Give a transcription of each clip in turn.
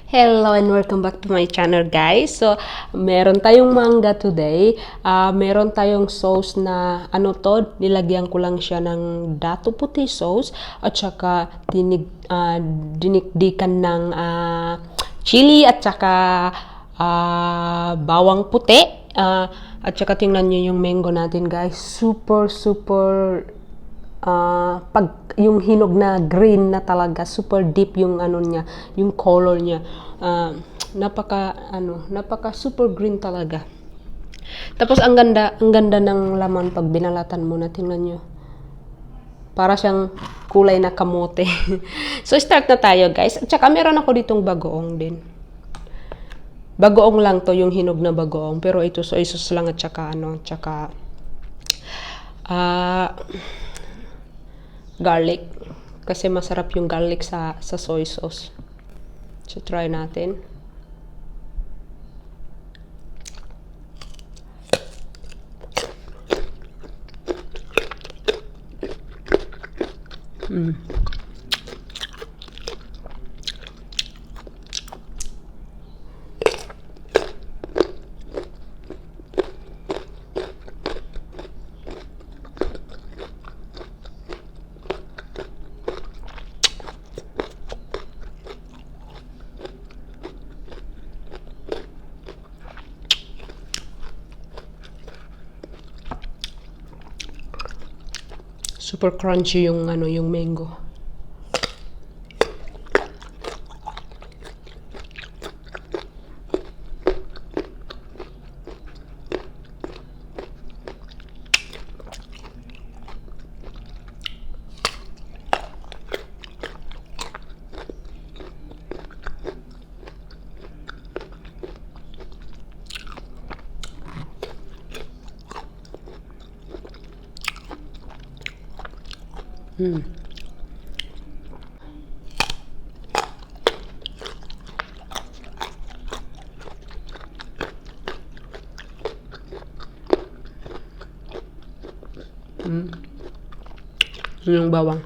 Hello and welcome back to my channel, guys. So, meron tayong mangga today. Meron tayong sauce na nilagyan ko lang siya ng datu puti sauce at saka dinikdikan ng chili at saka bawang puti. At saka tingnan nyo yung mango natin, guys. Super pag yung hinog na green na talaga, super deep yung niya, yung color niya. Napaka super green talaga. Tapos ang ganda ng laman pag binalatan mo na, tingnan nyo. Para siyang kulay na kamote. So start na tayo, guys. At saka meron ako ditong bagoong din. Bagoong lang to, yung hinog na bagoong, pero ito soy sauce lang at saka garlic, kasi masarap yung garlic sa soy sauce. So try natin. Super crunchy yung yung mango. Yung bawang.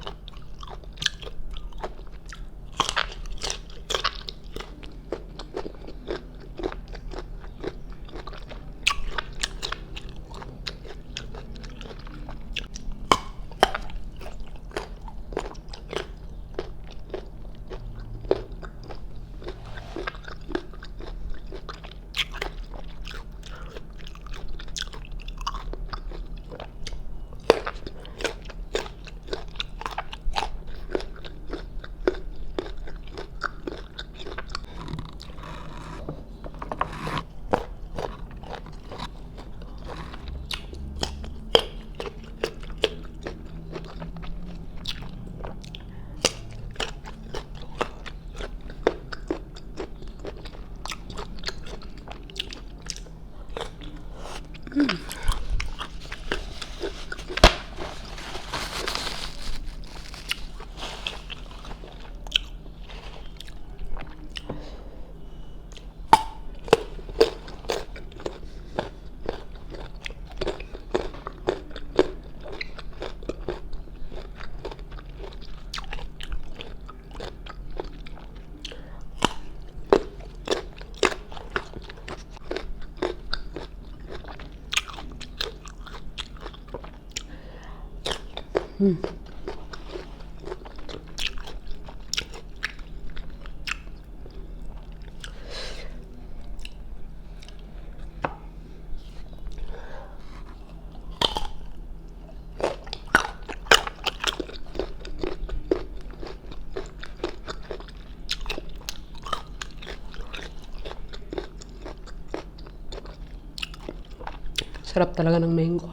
Sarap talaga ng mango.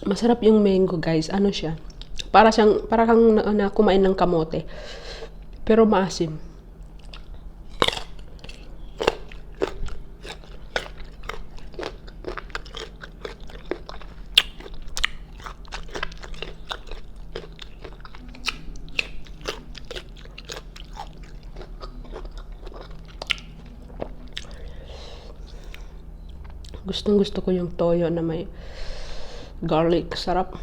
Masarap yung mango, guys. Ano siya? Para kang na kumain ng kamote. Pero maasim. Gustong gusto ko yung toyo na may garlic. Sarap.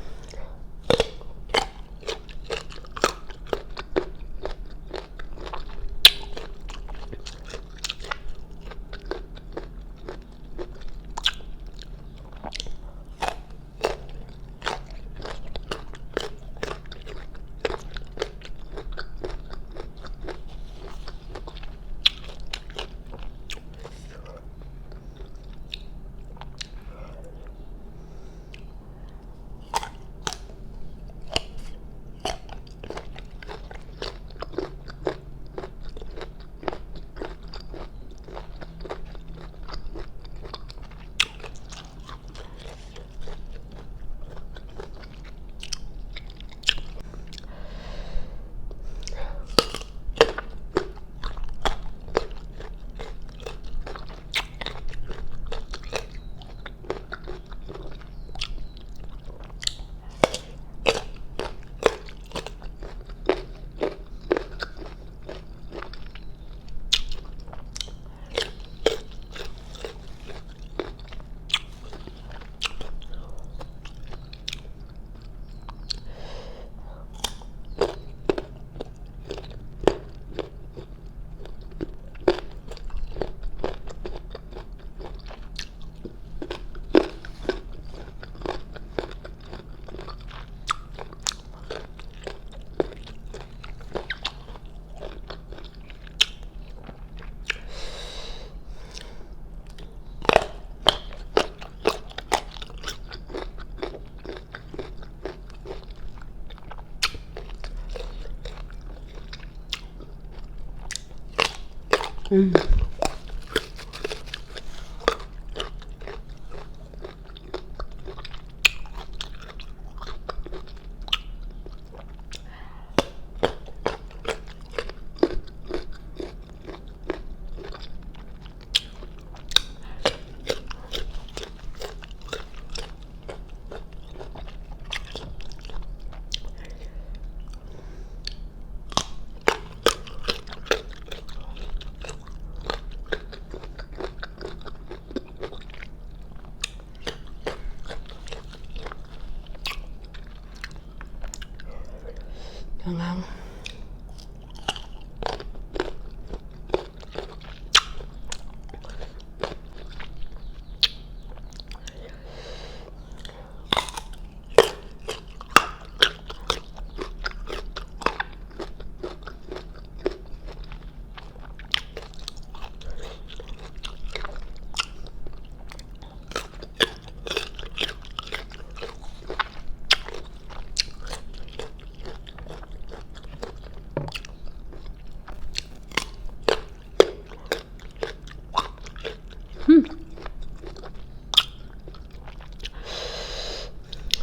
Hangang.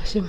Asim.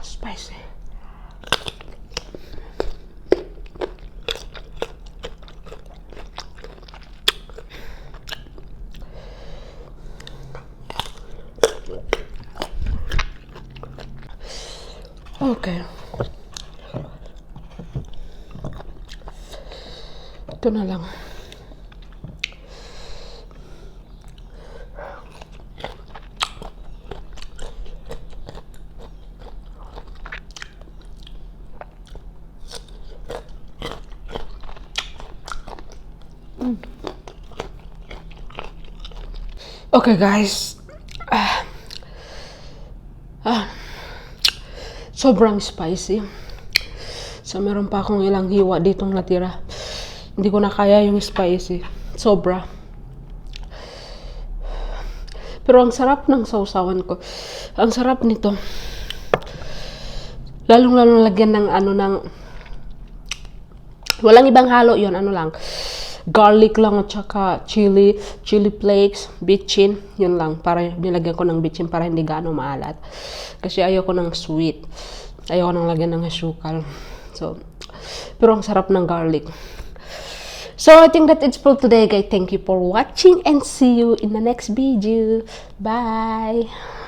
Spicy. Okay. Ito na lang. Okay guys, sobrang spicy. So meron pa akong ilang hiwa ditong natira. Hindi ko na kaya yung spicy. Sobra. Pero ang sarap ng sausawan ko. Ang sarap nito. Lalong-lalong lagyan ng walang ibang halo yon, garlic lang at saka chili flakes, bitchin, yun lang. Para nilagyan ko ng bitchin para hindi gaano maalat. Kasi ayoko ng sweet. Ayoko nang lagyan ng asukal. So, pero ang sarap ng garlic. So, I think that it's for today, guys. Thank you for watching and see you in the next video. Bye!